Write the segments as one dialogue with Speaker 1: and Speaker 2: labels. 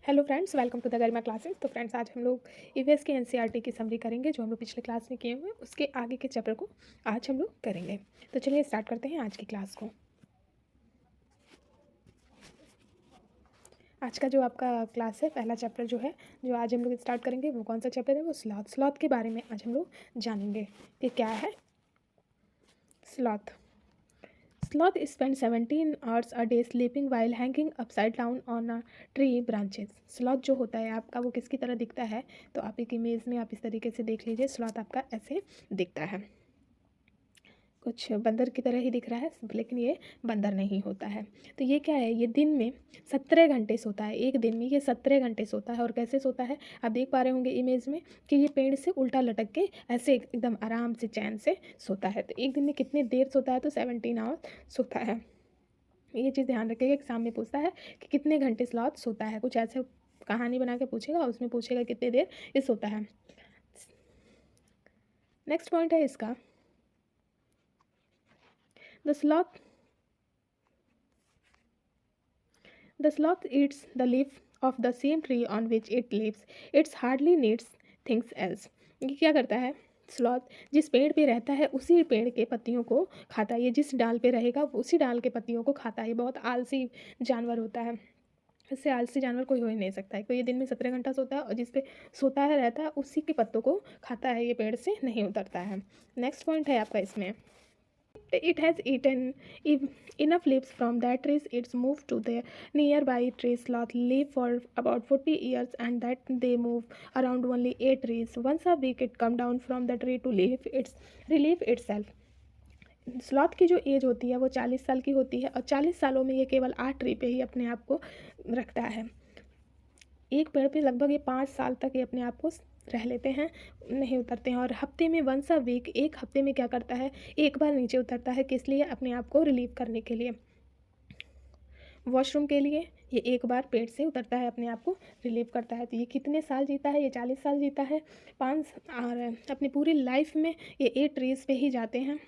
Speaker 1: Hello friends, welcome to the Garima classes. तो friends, आज हम लोग ईवीएस के एनसीईआरटी की समरी करेंगे जो हम लोग पिछले क्लास में किए हुए हैं। उसके आगे के चैप्टर को आज हम लोग करेंगे। तो चलिए स्टार्ट करते हैं आज की क्लास को। आज का जो आपका क्लास है, पहला चैप्टर जो है जो आज हम लोग स्टार्ट करेंगे वो कौन सा चैप्टर है? वो स्लॉथ के बारे में आज हम लोग जानेंगे कि क्या है sloth. Sloth spend 17 hours a day sleeping while hanging upside down on a tree branches. Sloth जो होता है आपका वो किसकी तरह दिखता है? तो आप एक इमेज में आप इस तरीके से देख लीजिए। Sloth आपका ऐसे दिखता है, कुछ बंदर की तरह ही दिख रहा है, लेकिन ये बंदर नहीं होता है। तो ये क्या है? ये दिन में 17 घंटे सोता है। एक दिन में ये 17 घंटे सोता है। और कैसे सोता है? आप देख पा रहे होंगे इमेज में कि ये पेड़ से उल्टा लटक के ऐसे एकदम आराम से चैन से सोता है। तो एक दिन में कितनी देर सोता है? तो 17 आवर्स सोता है। ये चीज़ ध्यान रखिएगा, एग्जाम में पूछता है कि कितने घंटे स्लॉथ सोता है। कुछ ऐसे कहानी बना के पूछेगा, उसमें पूछेगा कितनी देर ये सोता है। नेक्स्ट पॉइंट है इसका, the sloth eats the leaf of the same tree on which it lives. It hardly needs things else. ये क्या करता है? स्लॉथ जिस पेड़ पे रहता है उसी पेड़ के पत्तियों को खाता है। ये जिस डाल पे रहेगा उसी डाल के पत्तियों को खाता है। ये बहुत आलसी जानवर होता है। इससे आलसी जानवर कोई हो ही नहीं सकता है। तो ये दिन में 17 घंटा सोता है और जिस पे सोता है रहता है उसी के पत्तों को खाता है। ये पेड़ से नहीं उतरता है। नेक्स्ट पॉइंट है आपका इसमें, it has eaten enough leaves from that trees. It's moved to the nearby trees. Sloth live for about 40 years and that they move around only 8 trees. Once a week it come down from the tree to relieve itself. Sloth की जो as होती है वो 40 साल की होती है और 40 सालों में ये केवल 8 ट्री पे ही अपने आप को रखता है। एक पेड़ पे लगभग ये 5 साल तक ये अपने आप को रह लेते हैं, नहीं उतरते हैं। और हफ्ते में वंस अ वीक, एक हफ्ते में क्या करता है? एक बार नीचे उतरता है। किस लिए? अपने आप को रिलीव करने के लिए, वॉशरूम के लिए ये एक बार पेड़ से उतरता है, अपने आप को रिलीव करता है। तो ये कितने साल जीता है? ये 40 साल जीता है। 5 और अपनी पूरी लाइफ में ये 8 ट्रीज पे ही जाते हैं।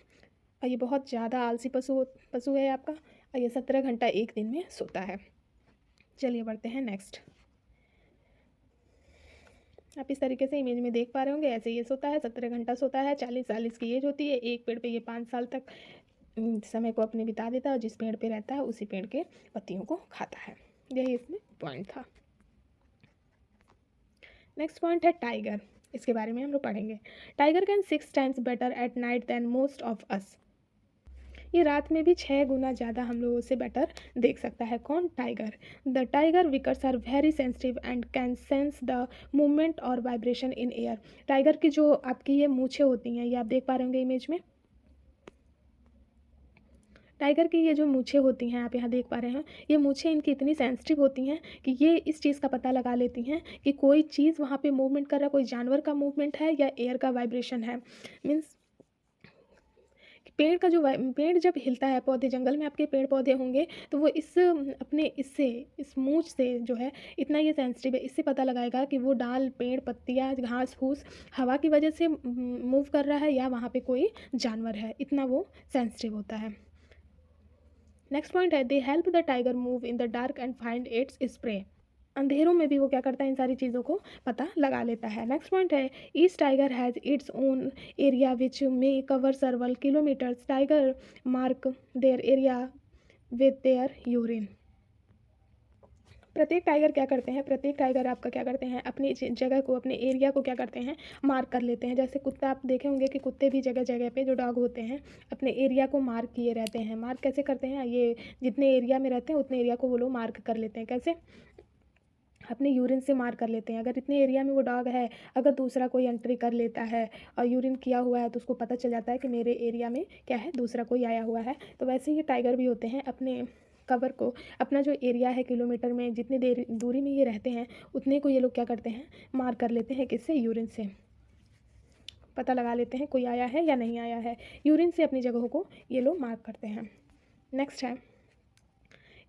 Speaker 1: और ये बहुत ज़्यादा आलसी पशु है आपका। और ये 17 घंटा एक दिन में सोता है। चलिए बढ़ते हैं नेक्स्ट। आप इस तरीके से इमेज में देख पा रहे होंगे, ऐसे ये सोता है, 17 घंटा सोता है। 40 साल इसकी एज होती है। एक पेड़ पे ये 5 साल तक समय को अपने बिता देता है और जिस पेड़ पे रहता है उसी पेड़ के पत्तियों को खाता है। यही इसमें पॉइंट था। नेक्स्ट पॉइंट है टाइगर। इसके बारे में हम लोग पढ़ेंगे। Tiger can 6 times better at night than most of us. ये रात में भी 6 गुना ज़्यादा हम लोगों से बेटर देख सकता है। कौन? Tiger. The tiger whiskers are very sensitive and can sense the movement और वाइब्रेशन इन एयर। टाइगर की जो आपकी ये मूछें होती हैं, ये आप देख पा रहे होंगे इमेज में। टाइगर की ये जो मूछें होती हैं, आप यहाँ देख पा रहे हैं, ये मूछें इनकी इतनी सेंसिटिव होती हैं कि ये इस चीज़ का पता लगा लेती हैं कि कोई चीज़ वहाँ पे मूवमेंट कर रहा है, कोई जानवर का मूवमेंट है या एयर का वाइब्रेशन है। मीन्स पेड़ का जो पेड़ जब हिलता है, पौधे जंगल में आपके पेड़ पौधे होंगे तो वो इस मूंछ से जो है इतना ये सेंसिटिव है, इससे पता लगाएगा कि वो डाल, पेड़, पत्तियाँ, घास फूस हवा की वजह से मूव कर रहा है या वहाँ पे कोई जानवर है। इतना वो सेंसिटिव होता है। नेक्स्ट पॉइंट है, they help the tiger move in the dark and find its spray. अंधेरों में भी वो क्या करता है? इन सारी चीज़ों को पता लगा लेता है। नेक्स्ट पॉइंट है, each tiger has its own area which में cover several kilometres. Tiger mark their area with their urine. प्रत्येक टाइगर क्या करते हैं? प्रत्येक टाइगर आपका क्या करते हैं? अपनी जगह को, अपने एरिया को क्या करते हैं? मार्क कर लेते हैं। जैसे कुत्ता, आप देखे होंगे कि कुत्ते भी जगह जगह पे जो डॉग होते हैं अपने एरिया को मार्क किए रहते हैं। मार्क कैसे करते हैं? ये जितने एरिया में रहते हैं उतने एरिया को वो लोग मार्क कर लेते हैं। कैसे? अपने यूरिन से मार कर लेते हैं। अगर इतने एरिया में वो डॉग है, अगर दूसरा कोई एंट्री कर लेता है और यूरिन किया हुआ है तो उसको पता चल जाता है कि मेरे एरिया में क्या है, दूसरा कोई आया हुआ है। तो वैसे ही टाइगर भी होते हैं, अपने कवर को, अपना जो एरिया है किलोमीटर में जितनी देर दूरी में ये रहते हैं उतने को ये लोग क्या करते हैं? मार कर लेते हैं। किससे? यूरिन से पता लगा लेते हैं कोई आया है या नहीं आया है। यूरिन से अपनी जगहों को ये लोग मार्क करते हैं। नेक्स्ट है,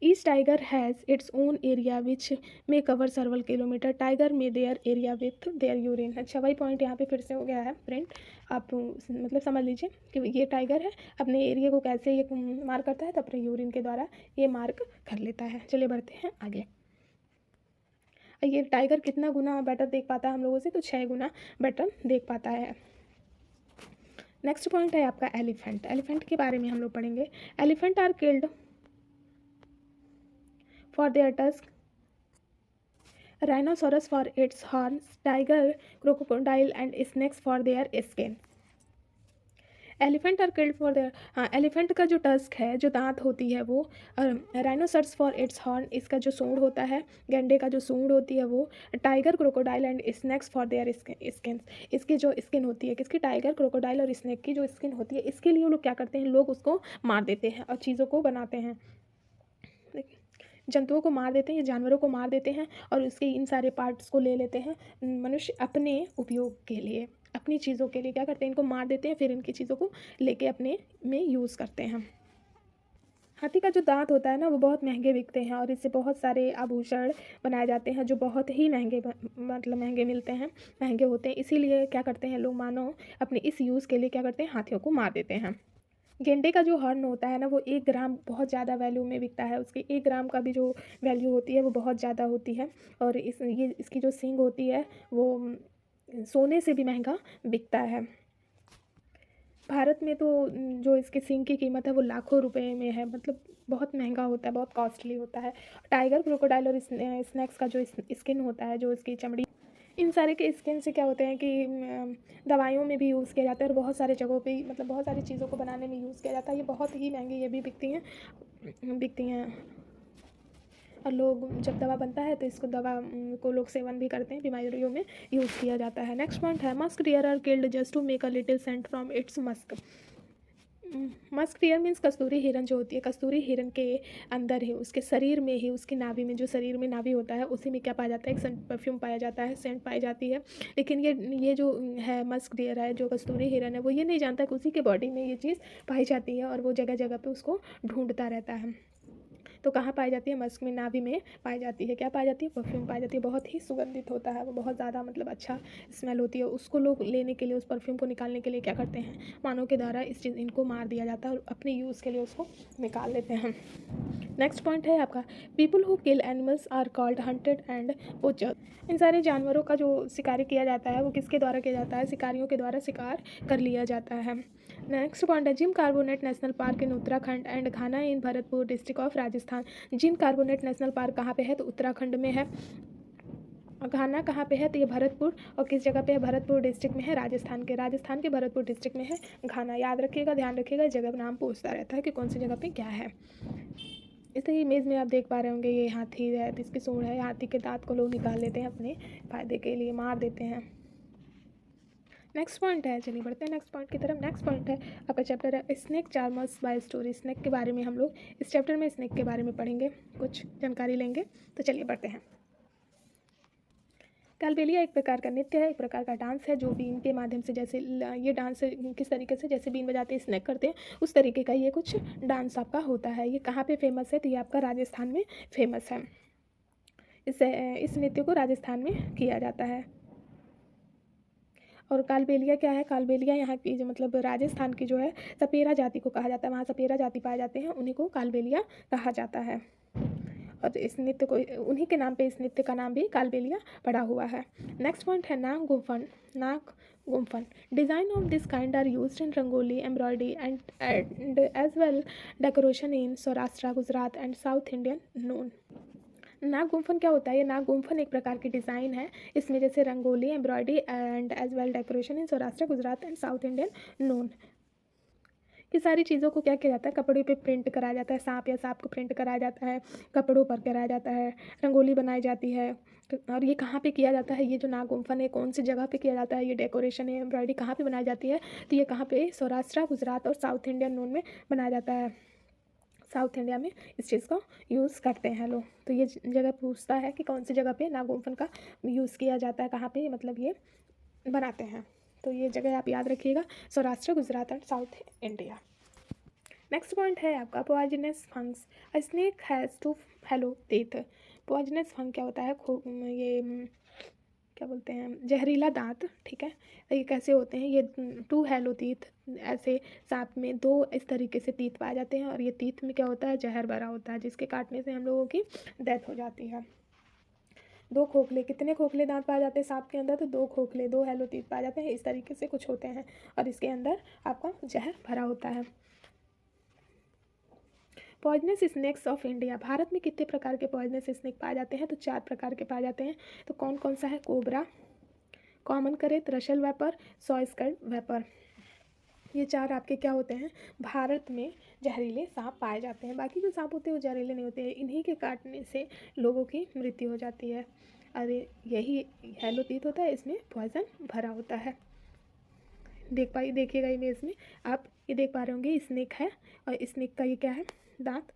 Speaker 1: each tiger has its own area which में कवर सर्वल किलोमीटर। टाइगर में their area with their urine. अच्छा, वही पॉइंट यहाँ पे फिर से हो गया है प्रिंट। आप मतलब समझ लीजिए कि ये टाइगर है, अपने एरिया को कैसे ये मार्क करता है? तो अपने यूरिन के द्वारा ये मार्क कर लेता है। चलिए बढ़ते हैं आगे। ये टाइगर कितना गुना बेटर देख पाता है हम लोगों से, तो 6 गुना बेटर देख पाता है। नेक्स्ट पॉइंट है आपका एलिफेंट। एलिफेंट के बारे में हम लोग पढ़ेंगे। Elephant are killed for their tusk, rhinoceros for its horns, tiger crocodile and snakes for their skin. Elephant are killed for their, हाँ, एलिफेंट का जो टस्क है, जो दांत होती है वो, राइनोसर्स फॉर इट्स हॉर्न, इसका जो सूंड होता है, गैंडे का जो सूंड होती है वो, tiger crocodile and snakes for their skin, इसकी जो स्किन होती है, किसकी, टाइगर क्रोकोडाइल और स्नेक की जो स्किन होती है, इसके लिए वो लोग क्या करते हैं, लोग उसको मार देते हैं और चीज़ों को बनाते हैं, जंतुओं को मार देते हैं, जानवरों को मार देते हैं और उसके इन सारे पार्ट्स को ले लेते हैं मनुष्य अपने उपयोग के लिए, अपनी चीज़ों के लिए क्या करते हैं, इनको मार देते हैं, फिर इनकी चीज़ों को लेके अपने में यूज़ करते हैं। हाथी का जो दांत होता है ना, वो बहुत महंगे बिकते हैं और इससे बहुत सारे आभूषण बनाए जाते हैं जो बहुत ही महंगे, मतलब महंगे मिलते हैं, महंगे होते हैं। इसीलिए क्या करते हैं लोग, मानो अपने इस यूज़ के लिए क्या करते हैं, हाथियों को मार देते हैं। गेंडे का जो हॉर्न होता है ना, वो 1 ग्राम बहुत ज़्यादा वैल्यू में बिकता है, उसकी 1 ग्राम का भी जो वैल्यू होती है वो बहुत ज़्यादा होती है। और इसकी जो सींग होती है वो सोने से भी महंगा बिकता है। भारत में तो जो इसके सींग की कीमत है वो लाखों रुपए में है, मतलब बहुत महंगा होता है, बहुत कॉस्टली होता है। टाइगर क्रोकोडाइल और स्नैक्स का जो स्किन होता है, जो इसकी चमड़ी, इन सारे के स्किन से क्या होते हैं कि दवाइयों में भी यूज़ किया जाता है और बहुत सारे जगहों पे, मतलब बहुत सारी चीज़ों को बनाने में यूज़ किया जाता है। ये बहुत ही महंगी ये भी बिकती हैं और लोग जब दवा बनता है तो इसको दवा को लोग सेवन भी करते हैं, बीमारियों में यूज़ किया जाता है। नेक्स्ट पॉइंट है musk deer are killed just to make a little scent from its musk. Musk deer means कस्तूरी हिरन जो होती है, कस्तूरी हिरन के अंदर ही, उसके शरीर में ही, उसकी नाभि में, जो शरीर में नाभि होता है उसी में क्या पाया जाता है, एक सेंट परफ्यूम पाया जाता है, सेंट पाई जाती है। लेकिन ये जो है मस्क डियर है, जो कस्तूरी हिरन है, वो ये नहीं जानता कि उसी के बॉडी में ये चीज़ पाई जाती है और वो जगह जगह पे उसको ढूंढता रहता है। तो कहाँ पाई जाती है, मस्क में, नाभि में पाई जाती है। क्या पाई जाती है, परफ्यूम पाई जाती है, बहुत ही सुगंधित होता है वो, बहुत ज़्यादा मतलब अच्छा स्मेल होती है। उसको लोग लेने के लिए, उस परफ्यूम को निकालने के लिए क्या करते हैं, मानव के द्वारा इनको मार दिया जाता है और अपने यूज़ के लिए उसको निकाल लेते हैं। नेक्स्ट पॉइंट है आपका people who kill animals are called hunted and butcher. इन सारे जानवरों का जो शिकारी किया जाता है वो किसके द्वारा किया जाता है, शिकारियों के द्वारा शिकार कर लिया जाता है। नेक्स्ट पॉइंट है gym carbonate national park in Uttarakhand and Ghana in Bharatpur district of Rajasthan. Gym carbonate national park कहाँ पे है, तो उत्तराखंड में है। और घाना कहाँ पे है, तो ये भरतपुर, और किस जगह पे है, भरतपुर डिस्ट्रिक्ट में है, राजस्थान के भरतपुर डिस्ट्रिक्ट में है घाना। याद रखिएगा, ध्यान रखिएगा, जगह का नाम पूछता रहता है कि कौन सी जगह पे क्या है। इस इमेज में आप देख पा रहे होंगे, ये हाथी है, इसकी सूंड है, हाथी के दांत को लोग निकाल लेते हैं अपने फ़ायदे के लिए, मार देते हैं। नेक्स्ट पॉइंट है, चलिए बढ़ते हैं नेक्स्ट पॉइंट की तरफ। नेक्स्ट पॉइंट है आपका चैप्टर है snake charmers bye story. Snake के बारे में हम लोग इस चैप्टर में स्नेक के बारे में पढ़ेंगे, कुछ जानकारी लेंगे। तो चलिए बढ़ते हैं। कालबेलिया एक प्रकार का नृत्य है, एक प्रकार का डांस है जो बीन के माध्यम से, जैसे ये डांस किस तरीके से, जैसे बीन बजाते हैं, स्नैक करते हैं, उस तरीके का ये कुछ डांस आपका होता है। ये कहाँ पे फेमस है, तो ये आपका राजस्थान में फेमस है। इस नृत्य को राजस्थान में किया जाता है। और कालबेलिया क्या है, कालबेलिया यहाँ की जो, मतलब राजस्थान की जो है सपेरा जाति को कहा जाता है, वहाँ सपेरा जाति पाए जाते हैं, उन्हीं को कालबेलिया कहा जाता है। और इस नृत्य को, उन्हीं के नाम पे इस नृत्य का नाम भी कालबेलिया पड़ा हुआ है। नेक्स्ट पॉइंट है Nag Gumphan. Nag Gumphan design of this kind are used in rangoli, embroidery and as well decoration in Saurashtra, Gujarat and south Indian known. नाग गुम्फन क्या होता है, ये नाग गुम्फन एक प्रकार की डिज़ाइन है, इसमें जैसे rangoli, embroidery and as well decoration in Saurashtra, Gujarat and south Indian known. ये सारी चीज़ों को क्या किया जाता है, कपड़े पे प्रिंट कराया जाता है, सांप या सांप को प्रिंट कराया जाता है, कपड़ों पर कराया जाता है, रंगोली बनाई जाती है। और ये कहाँ पे किया जाता है, ये जो नाग गुम्फन है कौन सी जगह पे किया जाता है, ये डेकोरेशन है, एम्ब्रॉयडरी कहाँ पे बनाई जाती है, तो ये कहाँ पे, सौराष्ट्र, गुजरात और साउथ इंडियन नोन में बनाया जाता है। साउथ इंडिया में इस चीज़ को यूज़ करते हैं लोग। तो ये जगह पूछता है कि कौन सी जगह पे नाग गुम्फन का यूज़ किया जाता है, कहाँ पे मतलब ये बनाते हैं। तो ये जगह आप याद रखिएगा, Saurashtra, Gujarat and south India. Next point है आपका poisonous fangs. A snake has two hollow teeth. Poisonous fang क्या होता है, ये क्या बोलते हैं, जहरीला दांत, ठीक है। ये कैसे होते हैं, ये 2 हेलो टीथ, ऐसे सांप में 2 इस तरीके से टीथ पाए जाते हैं और ये टीथ में क्या होता है, जहर भरा होता है, जिसके काटने से हम लोगों की डेथ हो जाती है। 2 खोखले, कितने खोखले दांत पाए जाते हैं सांप के अंदर? तो 2 खोखले, 2 हेलोटीथ पाए जाते हैं। इस तरीके से कुछ होते हैं और इसके अंदर आपका जहर भरा होता है। Poisonous snacks of India, Bharat में कितने प्रकार के पॉइजनस स्नेक पाए जाते हैं? तो 4 प्रकार के पाए जाते हैं। तो कौन कौन सा है? कोबरा, कॉमन करेत, रशल वेपर, सॉय स्कल्ड वेपर। ये 4 आपके क्या होते हैं? भारत में जहरीले सांप पाए जाते हैं। बाकी जो सांप होते हैं वो जहरीले नहीं होते हैं, इन्हीं के काटने से लोगों की मृत्यु हो जाती है। अरे यही हेलोटीथ होता है, इसमें पॉइजन भरा होता है। देखिएगा इमेज में आप ये देख पा रहे होंगे, स्नेक है और स्नेक का ये क्या है? दांत।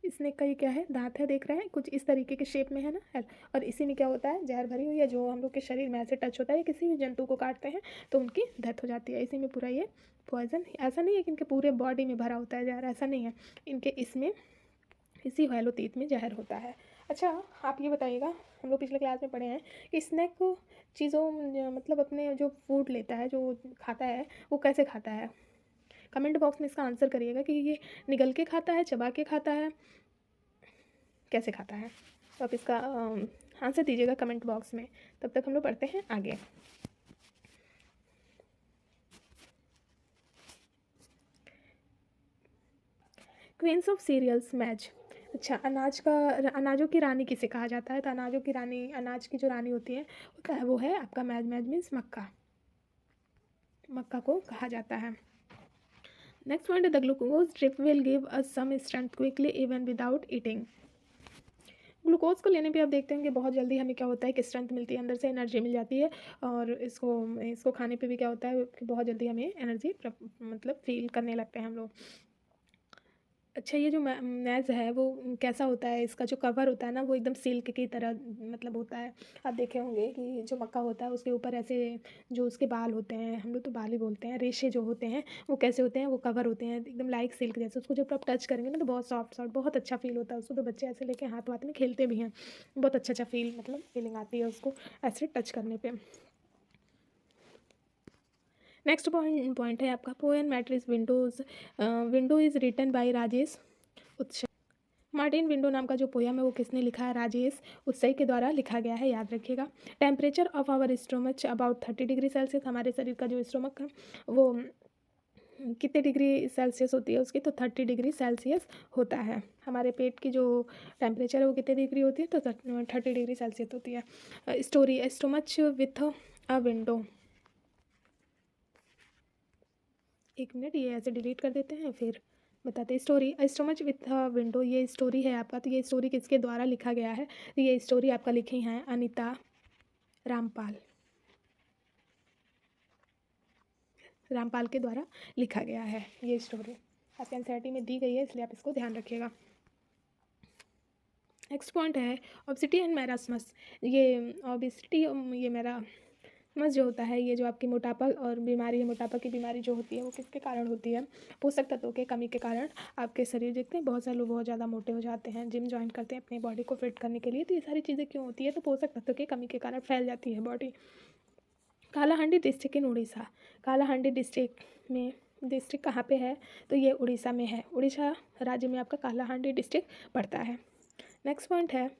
Speaker 1: स्नेक का ये क्या है? दांत है, देख रहे हैं? कुछ इस तरीके के शेप में है ना। और इसी में क्या होता है? जहर भरी हुई है, जो हम लोग के शरीर में ऐसे टच होता है, किसी भी जंतु को काटते हैं तो उनकी डेथ हो जाती है। इसी में पूरा ये पॉइजन, ऐसा नहीं है कि इनके पूरे बॉडी में भरा होता है जहर, ऐसा नहीं है, इनके इसमें इसी हेलोतीत में जहर होता है। अच्छा आप ये बताइएगा, हम लोग पिछले क्लास में पढ़े हैं कि स्नैक चीज़ों मतलब अपने जो फूड लेता है, जो खाता है, वो कैसे खाता है? कमेंट बॉक्स में इसका आंसर करिएगा कि ये निगल के खाता है, चबा के खाता है, कैसे खाता है? तो आप इसका आंसर दीजिएगा कमेंट बॉक्स में। तब तक हम लोग पढ़ते हैं आगे। क्वींस ऑफ सीरियल्स मैज। अच्छा, अनाजों की रानी किसे कहा जाता है? तो अनाजों की रानी, अनाज की जो रानी होती है वो है आपका मैज। मैज मीन्स मक्का, मक्का को कहा जाता है। नेक्स्ट पॉइंट है the glucose drip will give us some strength quickly even without eating. Glucose को लेने पे आप देखते हैं कि बहुत जल्दी हमें क्या होता है कि स्ट्रेंथ मिलती है, अंदर से एनर्जी मिल जाती है। और इसको खाने पे भी क्या होता है कि बहुत जल्दी हमें एनर्जी मतलब फील करने लगते हैं हम लोग। अच्छा, ये जो मैज़ है वो कैसा होता है? इसका जो कवर होता है ना वो एकदम सिल्क की तरह मतलब होता है। आप देखे होंगे कि जो मक्का होता है उसके ऊपर ऐसे जो उसके बाल होते हैं, हम लोग तो बाल ही बोलते हैं, रेशे जो होते हैं वो कैसे होते हैं? वो कवर होते हैं एकदम लाइक सिल्क जैसे। उसको जब आप टच करेंगे ना तो बहुत सॉफ्ट सॉफ्ट, बहुत अच्छा फील होता है उसको। तो बच्चे ऐसे लेके हाथ वाथ में खेलते भी हैं, बहुत अच्छा अच्छा मतलब फीलिंग आती है उसको ऐसे टच करने पर। नेक्स्ट पॉइंट है आपका poem matrix windows. Window is written by Rajesh Utsav. Martin window नाम का जो पोयम है वो किसने लिखा है? राजेश उत्सई के द्वारा लिखा गया है, याद रखिएगा। Temperature of our stomach about 30 degree Celsius. हमारे शरीर का जो स्टोमक है वो कितने डिग्री सेल्सियस होती है उसकी? तो 30 डिग्री सेल्सियस होता है। हमारे पेट की जो टेम्परेचर है वो कितने डिग्री होती है? तो 30 डिग्री सेल्सियस होती है। Story stomach with a window. एक मिनट, ये ऐसे डिलीट कर देते हैं फिर बताते हैं। स्टोरी स्टोमच विथ विंडो, ये स्टोरी है आपका। तो ये स्टोरी किसके द्वारा लिखा गया है? तो ये स्टोरी आपका लिखी हैं अनीता रामपाल। रामपाल के द्वारा लिखा गया है ये स्टोरी। आपके एनसीईआरटी में दी गई है, इसलिए आप इसको ध्यान रखिएगा। नेक्स्ट पॉइंट है ओबेसिटी एंड मैरास्मस। ये ओबेसिटी, ये मैरास्मस जो होता है, ये जो आपकी मोटापा और बीमारी है, मोटापा की बीमारी जो होती है वो किसके कारण होती है? पोषक तत्वों के कमी के कारण आपके शरीर, देखते हैं बहुत सारे लोग बहुत ज़्यादा मोटे हो जाते हैं, जिम ज्वाइन करते हैं अपनी बॉडी को फिट करने के लिए। तो ये सारी चीज़ें क्यों होती है? तो पोषक तत्वों की कमी के कारण फैल जाती है body. Kalahandi district in Orissa. Kalahandi district कहाँ पे है? तो ये उड़ीसा में है। उड़ीसा राज्य में आपका कालाहांडी डिस्ट्रिक्ट पड़ता है। नेक्स्ट पॉइंट है,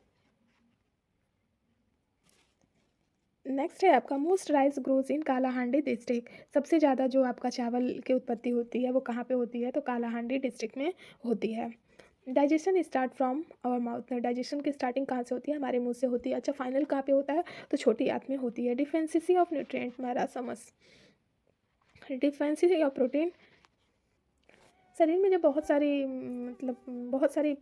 Speaker 1: नेक्स्ट है आपका most rice grows in Kalahandi district. सबसे ज़्यादा जो आपका चावल की उत्पत्ति होती है वो कहाँ पे होती है? तो कालाहांडी डिस्ट्रिक्ट में होती है। Digestion start from our mouth. Digestion की स्टार्टिंग कहाँ से होती है? हमारे मुंह से होती है। अच्छा, फाइनल कहाँ पे होता है? तो छोटी आंत में होती है। Deficiency of nutrient marasmus. Deficiency of protein, शरीर में जब बहुत सारी मतलब बहुत सारी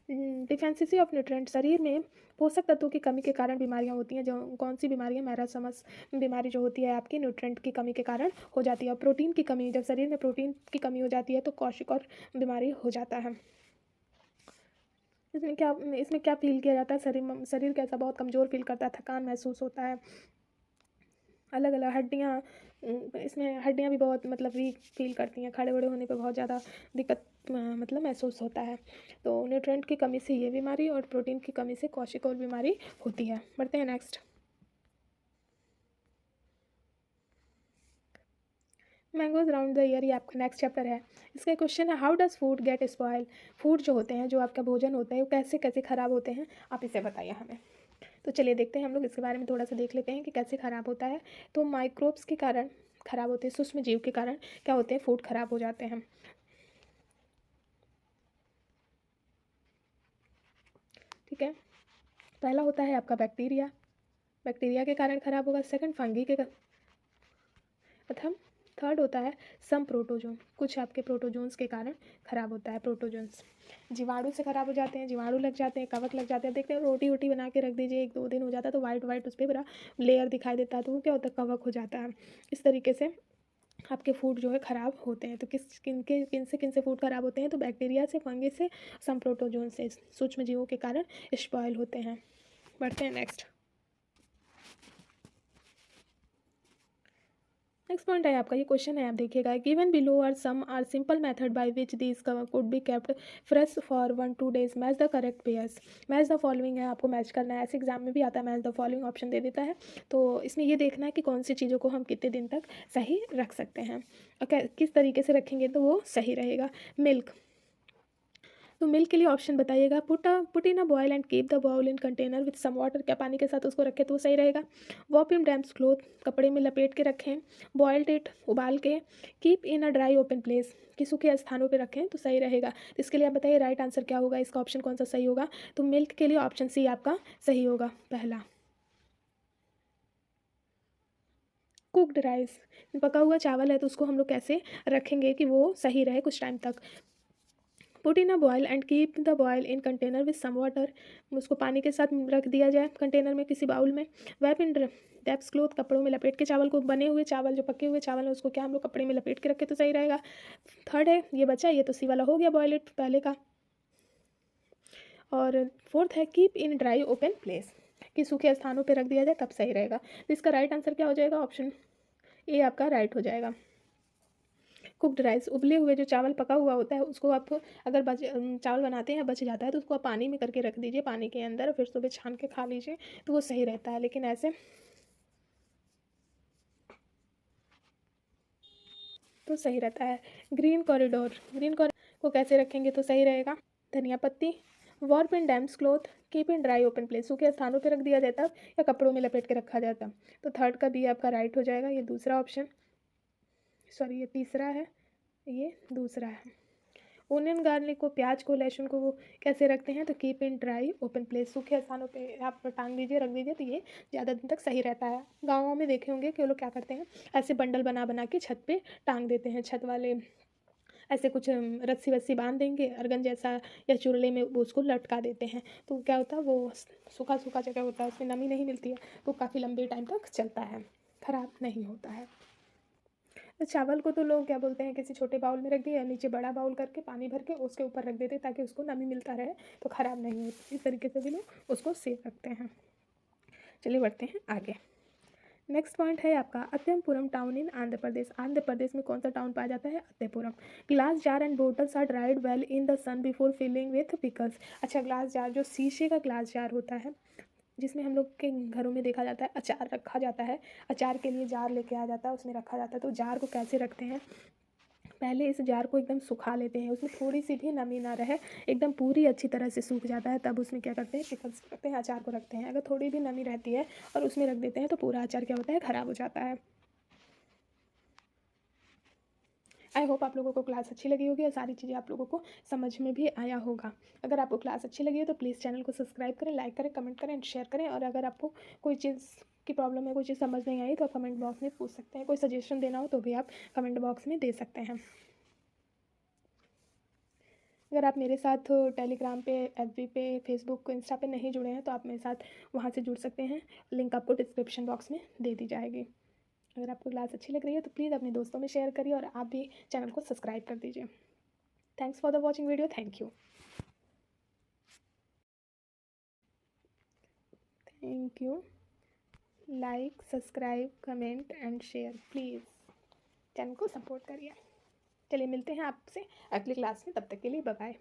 Speaker 1: डिफेंसिसी ऑफ न्यूट्रिएंट, शरीर में पोषक तत्वों की कमी के कारण बीमारियां होती हैं। जो कौन सी बीमारियां? मैरासमस बीमारी जो होती है आपकी न्यूट्रिएंट की कमी के कारण हो जाती है। और प्रोटीन की कमी, जब शरीर में प्रोटीन की कमी हो जाती है तो क्वाशिकॉर बीमारी हो जाता है। इसमें क्या फील किया जाता है? शरीर कैसा? बहुत कमज़ोर फील करता है, थकान महसूस होता है, अलग अलग हड्डियाँ, इसमें हड्डियाँ भी बहुत मतलब वीक फील करती हैं, खड़े बड़े होने पे बहुत ज़्यादा दिक्कत मतलब महसूस होता है। तो न्यूट्रिएंट की कमी से ये बीमारी और प्रोटीन की कमी से क्वाशिकॉल बीमारी होती है। बढ़ते हैं next. Mangoes round the year ये आपका नेक्स्ट चैप्टर है। इसका क्वेश्चन है, how does food gate spoil. Food जो होते हैं, जो आपका भोजन होता है, वो कैसे कैसे ख़राब होते हैं, आप इसे बताइए हमें। तो चलिए देखते हैं, हम लोग इसके बारे में थोड़ा सा देख लेते हैं कि कैसे ख़राब होता है। तो माइक्रोब्स के कारण ख़राब होते हैं, सूक्ष्म जीव के कारण क्या होते हैं, फूड ख़राब हो जाते हैं। ठीक है, पहला होता है आपका बैक्टीरिया, बैक्टीरिया के कारण ख़राब होगा। सेकंड फंगी के प्रथम थर्ड होता है सम प्रोटोजोन, कुछ आपके प्रोटोजोन्स के कारण ख़राब होता है। प्रोटोजोन्स जीवाणु से ख़राब हो जाते हैं, जीवाणु लग जाते हैं, कवक लग जाते हैं। देखते हैं रोटी वोटी बना के रख दीजिए, 1-2 दिन हो जाता है तो वाइट वाइट उस पर पूरा लेयर दिखाई देता है, तो वो क्या होता है, कवक हो जाता है। इस तरीके से आपके फूड जो है ख़राब होते हैं। तो किन से फूड ख़राब होते हैं, तो बैक्टीरिया से, फंगी से, सम प्रोटोजोन से, सूक्ष्म जीवों के कारण स्पॉयल होते हैं। बढ़ते हैं नेक्स्ट पॉइंट है आपका, ये क्वेश्चन है, आप देखिएगा। Given below are simple method by which these could be kept fresh for 1-2 days। Match the correct pairs. Match the following है, आपको मैच करना है। ऐसे एग्जाम में भी आता है, मैच द फॉलोइंग ऑप्शन दे देता है। तो इसमें ये देखना है कि कौन सी चीज़ों को हम कितने दिन तक सही रख सकते हैं और किस तरीके से रखेंगे तो वो सही रहेगा। मिल्क, तो मिल्क के लिए ऑप्शन बताइएगा। Put in a boil and keep the bowl in container with some water, क्या पानी के साथ उसको रखें तो वो सही रहेगा। वॉप इन डैम्प क्लोथ, कपड़े में लपेट के रखें। बॉयल्ड इट, उबाल के। Keep in a dry open place, कि सूखे स्थानों पे रखें तो सही रहेगा। तो इसके लिए आप बताइए राइट आंसर क्या होगा, इसका ऑप्शन कौन सा सही होगा। तो मिल्क के लिए ऑप्शन सी आपका सही होगा, पहला। कुकड राइस, पका हुआ चावल है तो उसको हम लोग कैसे रखेंगे कि वो सही रहे कुछ टाइम तक। Put in a boil and keep the boil in container with some water, उसको पानी के साथ रख दिया जाए कंटेनर में, किसी बाउल में। वैप इन डेप्स क्लोथ, कपड़ों में लपेट के चावल को, बने हुए चावल जो पके हुए चावल है उसको क्या हम लोग कपड़े में लपेट के रखें तो सही रहेगा। थर्ड है ये बचा, ये तो सी वाला हो गया, बॉयल इट पहले का। और फोर्थ है keep in dry open place, कि सूखे स्थानों पर रख दिया जाए तब सही रहेगा। तो इसका राइट आंसर क्या हो जाएगा, ऑप्शन ए आपका राइट हो जाएगा। कुकड राइस, उबले हुए जो चावल पका हुआ होता है उसको आप अगर चावल बनाते हैं बच जाता है तो उसको आप पानी में करके रख दीजिए, पानी के अंदर, फिर सुबह छान के खा लीजिए तो वो सही रहता है। लेकिन ऐसे तो सही रहता है। ग्रीन कॉरिडोर, को कैसे रखेंगे तो सही रहेगा। धनिया पत्ती, warp in dams cloth, keep in dry open place, सूखे स्थानों पर रख दिया जाता या कपड़ों में लपेट के रखा जाता। तो थर्ड का बी आपका राइट हो जाएगा, ये दूसरा ऑप्शन, सॉरी ये तीसरा है, ये दूसरा है। ओनियन गार्लिक को, प्याज को, लहसुन को वो कैसे रखते हैं, तो keep in dry open place, सूखे स्थानों पे आप टांग दीजिए, रख दीजिए, तो ये ज़्यादा दिन तक सही रहता है। गाँवों में देखे होंगे कि वो लोग क्या करते हैं, ऐसे बंडल बना बना के छत पे टांग देते हैं, छत वाले ऐसे कुछ रस्सी वस्सी बांध देंगे अर्गन जैसा, या चूल्हे में वो उसको लटका देते हैं, तो क्या होता है वो सूखा सूखा जगह होता है, उसमें नमी नहीं मिलती है, तो काफ़ी लंबे टाइम तक चलता है, ख़राब नहीं होता है। तो चावल को तो लोग क्या बोलते हैं, किसी छोटे बाउल में रख दिया, नीचे बड़ा बाउल करके पानी भर के उसके ऊपर रख देते ताकि उसको नमी मिलता रहे, तो ख़राब नहीं होती। इस तरीके से भी लोग उसको सेव रखते हैं। चलिए बढ़ते हैं आगे। नेक्स्ट पॉइंट है आपका अत्यमपुरम टाउन इन आंध्र प्रदेश। आंध्र प्रदेश में कौन सा टाउन पाया जाता है, Atyapuram. Glass jar and bottles are dried well in the sun before filling with pickles. अच्छा, ग्लास जार जो शीशे का ग्लास जार होता है, जिसमें हम लोग के घरों में देखा जाता है अचार रखा जाता है, अचार के लिए जार लेके आ जाता है, उसमें रखा जाता है। तो जार को कैसे रखते हैं, पहले इस जार को एकदम सुखा लेते हैं, उसमें थोड़ी सी भी नमी ना रहे, एकदम पूरी अच्छी तरह से सूख जाता है, तब उसमें क्या करते हैं, पिकल्स रखते हैं, अचार को रखते हैं। अगर थोड़ी भी नमी रहती है और उसमें रख देते हैं तो पूरा अचार क्या होता है, ख़राब हो जाता है। आई होप आप लोगों को क्लास अच्छी लगी होगी और सारी चीज़ें आप लोगों को समझ में भी आया होगा। अगर आपको क्लास अच्छी लगी हो तो प्लीज़ चैनल को सब्सक्राइब करें, लाइक करें, कमेंट करें एंड शेयर करें। और अगर आपको कोई चीज़ की प्रॉब्लम है, कोई चीज़ समझ नहीं आई तो आप कमेंट बॉक्स में पूछ सकते हैं। कोई सजेशन देना हो तो भी आप कमेंट बॉक्स में दे सकते हैं। अगर आप मेरे साथ टेलीग्राम पे, एफबी पे, फेसबुक, इंस्टा पे नहीं जुड़े हैं तो आप मेरे साथ वहाँ से जुड़ सकते हैं, लिंक आपको डिस्क्रिप्शन बॉक्स में दे दी जाएगी। अगर आपको क्लास अच्छी लग रही है तो प्लीज़ अपने दोस्तों में शेयर करिए और आप भी चैनल को सब्सक्राइब कर दीजिए। Thanks for the watching video, thank you. Thank you. Like, subscribe, comment and share please, channel को सपोर्ट करिए। चलिए मिलते हैं आपसे अगली क्लास में, तब तक के लिए बाय बाय।